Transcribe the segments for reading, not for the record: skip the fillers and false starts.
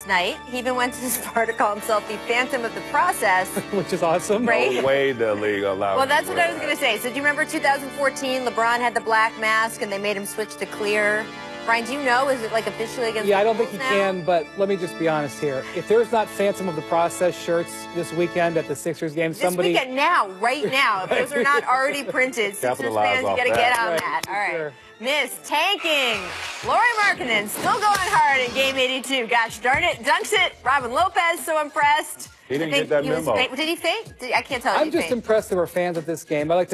last night. He even went as far to call himself the Phantom of the Process. Which is awesome. Right? No way the league allowed. Well, that's what I was going to say. So do you remember 2014, LeBron had the black mask and they made him switch to clear? Brian, do you know, is it like officially against Yeah, the I don't think rules he now? can, but let me just be honest here. If there's not Phantom of the Process shirts this weekend at the Sixers game, somebody... This weekend now, right now. If those are not already printed, Sixers Capitalize fans, you off got to that. get on Right, that. All right. sure. Miss tanking. Laurie Markkinen still going hard in game 82. Gosh darn it. Dunks it. Robin Lopez so impressed. He didn't I think get that he was memo. Did he faint? I can't tell. I'm just impressed there were fans at this game. I like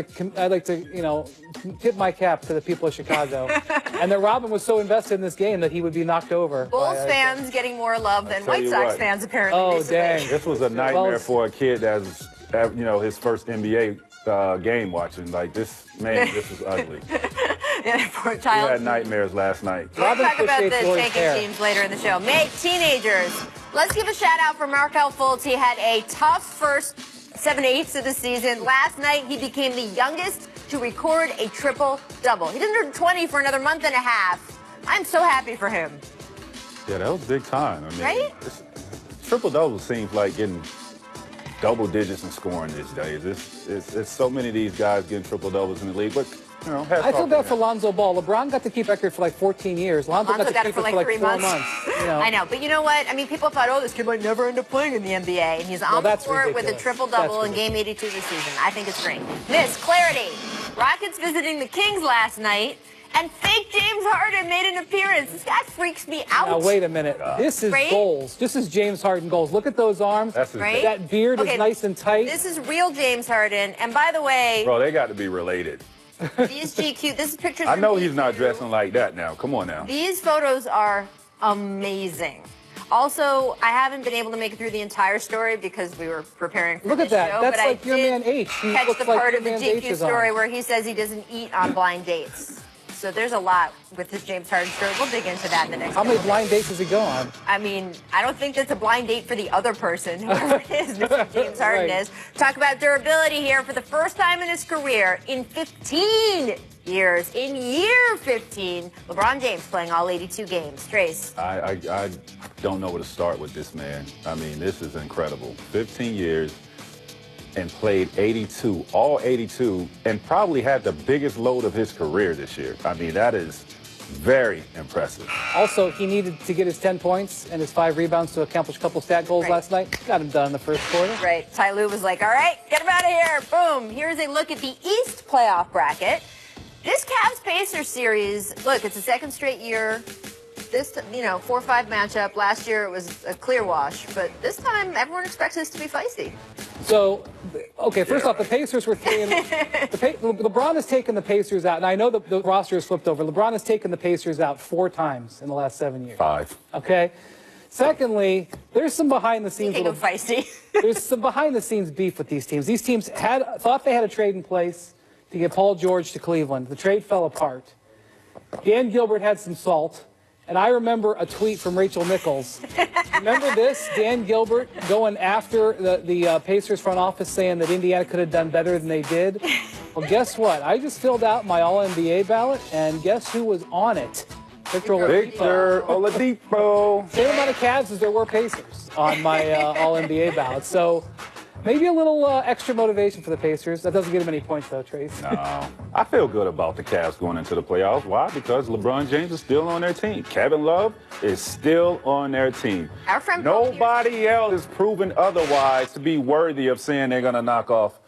to, you know, tip my cap to the people of Chicago, and that Robin was so invested in this game that he would be knocked over. Bulls fans getting more love than tell White you Sox what. fans apparently. Oh, recently. dang. This was a nightmare for a kid that's, you know, his first NBA game watching. Like this, man, this was ugly. Yeah, poor He child. had nightmares last night. We'll Robin talk about the appreciates Lori's tanking hair. teams later in the show. Make teenagers. Let's give a shout out for Markelle Fultz. He had a tough first 7/8 of the season. Last night, he became the youngest to record a triple-double. He doesn't turn 20 for another month and a half. I'm so happy for him. Yeah, that was big time. I mean, Right? Triple-double seems like getting double digits in scoring these days. It's so many of these guys getting triple-doubles in the league, but, you know, hats I feel off bad to for him. Lonzo Ball. LeBron got to keep record for like 14 years. Lonzo got to got keep it for it like for like 3 4 months. months. You know? I know, but you know what? I mean, people thought, oh, this kid might never end up playing in the NBA, and he's on the that's court with a ridiculous. triple-double That's in Game 82 this season. I think it's great. Miss Clarity. Rockets visiting the Kings last night, and fake James Harden made an appearance. This guy freaks me out. Now wait a minute. This is Right? goals. This is James Harden goals. Look at those arms. That's his Right? That beard Okay, is nice and tight. This is real James Harden, and by the way, Bro, they got to be related. these GQ, this is pictures I from know he's not GQ. dressing like that now. Come on now. These photos are amazing. Also, I haven't been able to make it through the entire story because we were preparing for Look this at that. show. That's but like I your did man H. He catch looks the like part your of the man's GQ H's on. story where he says he doesn't eat on blind dates. So there's a lot with this James Harden story. We'll dig into that in the next How many couple blind dates does he go on? I mean, I don't think that's a blind date for the other person, whoever it is, Mr. James Harden Right. is. Talk about durability here for the first time in his career in 15 years. In year 15, LeBron James playing all 82 games. Trace. I don't know where to start with this man. I mean, this is incredible. 15 years and played 82, all 82, and probably had the biggest load of his career this year. I mean, that is very impressive. Also, he needed to get his 10 points and his 5 rebounds to accomplish a couple stat goals Right. last night. Got him done in the first quarter. Right. Ty Lue was like, all right, get him out of here. Boom. Here's a look at the East playoff bracket. This Cavs-Pacers series, look, it's the second straight year. This, 4-5 matchup. Last year it was a clear wash, but this time everyone expects this to be feisty. So, okay, first off, the Pacers were 3 LeBron has taken the Pacers out, and I know the roster has flipped over. LeBron has taken the Pacers out 4 times in the last 7 years. 5. Okay? Secondly, there's some behind-the-scenes Speaking of feisty. there's some behind-the-scenes beef with these teams. These teams thought they had a trade in place to get Paul George to Cleveland. The trade fell apart. Dan Gilbert had some salt. And I remember a tweet from Rachel Nichols. Remember this? Dan Gilbert going after the Pacers front office saying that Indiana could have done better than they did. Well, guess what? I just filled out my All-NBA ballot, and guess who was on it? Victor Oladipo. Same amount of Cavs as there were Pacers on my All-NBA ballot. So maybe a little extra motivation for the Pacers. That doesn't get them any points, though, Trace. No, I feel good about the Cavs going into the playoffs. Why? Because LeBron James is still on their team. Kevin Love is still on their team. Our friend Paul Nobody else is proven otherwise to be worthy of saying they're going to knock off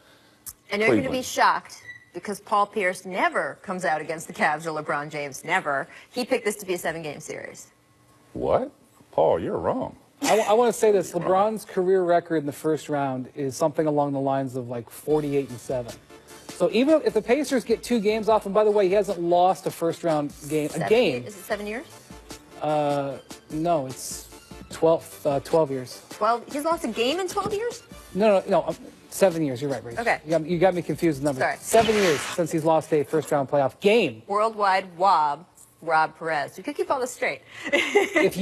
And you're going to be Cleveland. shocked because Paul Pierce never comes out against the Cavs or LeBron James. Never. He picked this to be a 7-game series. What? Paul, you're wrong. I want to say this. LeBron's career record in the first round is something along the lines of like 48-7. So even if the Pacers get 2 games off, and by the way, he hasn't lost a first-round game. Is it 7 years? No, it's 12 years. 12? He's lost a game in 12 years? No, 7 years. You're right, Rachel. Okay. You got me confused with numbers. Sorry. 7 years since he's lost a first-round playoff game. Worldwide WOB, Rob Perez. You could keep all this straight. If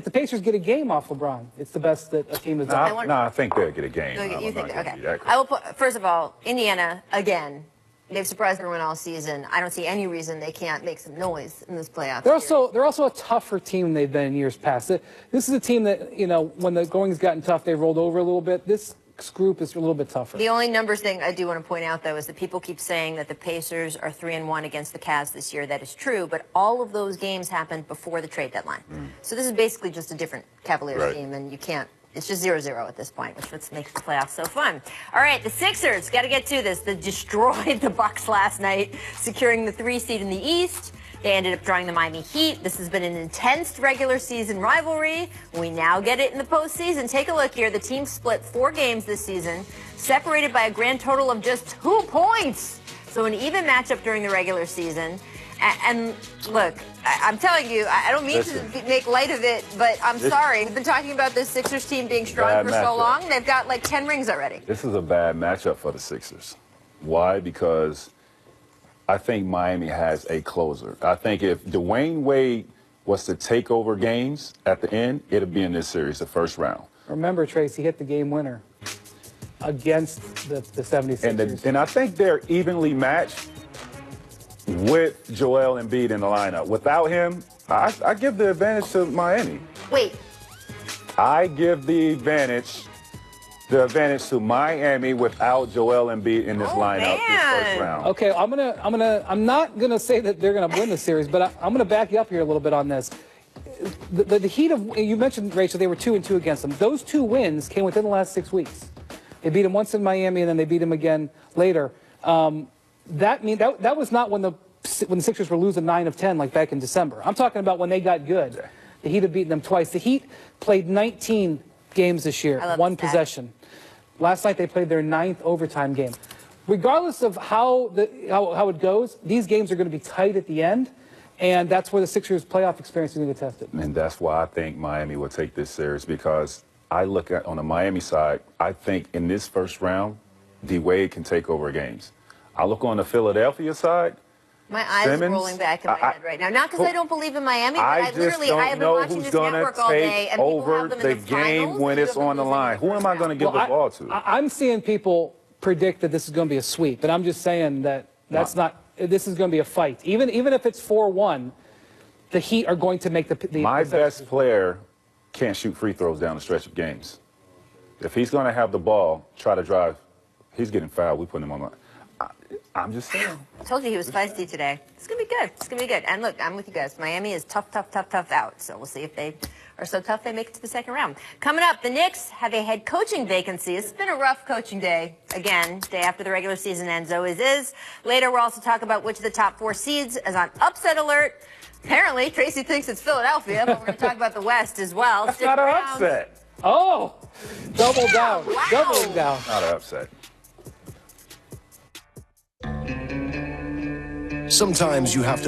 the Pacers get a game off LeBron, it's the best that a team has done. No, I think they'll get a game. You I'm think, not gonna okay. be that I will put, first of all, Indiana, again, They've surprised everyone all season. I don't see any reason they can't make some noise in this playoff. They're also a tougher team than they've been in years past. This is a team that, when the going's gotten tough, they rolled over a little bit. This group is a little bit tougher. The only numbers thing I do want to point out, though, is that people keep saying that the Pacers are 3-1 against the Cavs this year. That is true, but all of those games happened before the trade deadline. So this is basically just a different Cavaliers team, and you can't. It's just 0-0 at this point, which makes the playoffs so fun. All right, the Sixers, got to get to this. They destroyed the Bucks last night, securing the 3 seed in the East. They ended up drawing the Miami Heat. This has been an intense regular season rivalry. We now get it in the postseason. Take a look here. The team split 4 games this season, separated by a grand total of just 2 points. So an even matchup during the regular season. And look, I'm telling you, I don't mean to make light of it, but I'm sorry. We've been talking about this Sixers team being strong for so long. They've got like 10 rings already. This is a bad matchup for the Sixers. Why? Because I think Miami has a closer. I think if Dwayne Wade was to take over games at the end, it'd be in this series, the first round. Remember, Tracy hit the game winner against the 76ers. And I think they're evenly matched with Joel Embiid in the lineup. Without him, I give the advantage to Miami. Wait. I give the advantage to Miami without Joel Embiid in this lineup this first round. Okay, I'm not gonna say that they're gonna win the series, but I'm gonna back you up here a little bit on this. The Heat you mentioned, Rachel, they were 2-2 against them. Those 2 wins came within the last 6 weeks. They beat them once in Miami, and then they beat them again later. That was not when the Sixers were losing 9 of 10 like back in December. I'm talking about when they got good. The Heat had beaten them twice. The Heat played 19 games this year, 1 possession. Last night they played their 9th overtime game. Regardless of how it goes, these games are going to be tight at the end, and that's where the Sixers' playoff experience is going to get tested. And that's why I think Miami will take this series, because I look at on the Miami side, I think in this first round, D-Wade can take over games. I look on the Philadelphia side. My eyes are rolling back in my head right now. Not because I don't believe in Miami, but I have been watching this network all day, and people have them in the game when it's on the line. Who am I going to give the ball to? I'm seeing people predict that this is going to be a sweep, but I'm just saying that this is going to be a fight. Even if it's 4-1, the Heat are going to make the My best player can't shoot free throws down the stretch of games. If he's going to have the ball, try to drive, he's getting fouled. We put him on the. I'm just saying. I told you he was feisty today. It's going to be good. It's going to be good. And look, I'm with you guys. Miami is tough out. So we'll see if they are so tough they make it to the second round. Coming up, the Knicks have a head coaching vacancy. It's been a rough coaching day. Again, day after the regular season ends, always is. Later, we'll also talk about which of the top 4 seeds is on upset alert. Apparently, Tracy thinks it's Philadelphia, but we're going to talk about the West as well. That's not an upset. Oh, double down. Wow. Doubling down. Not an upset. Sometimes you have to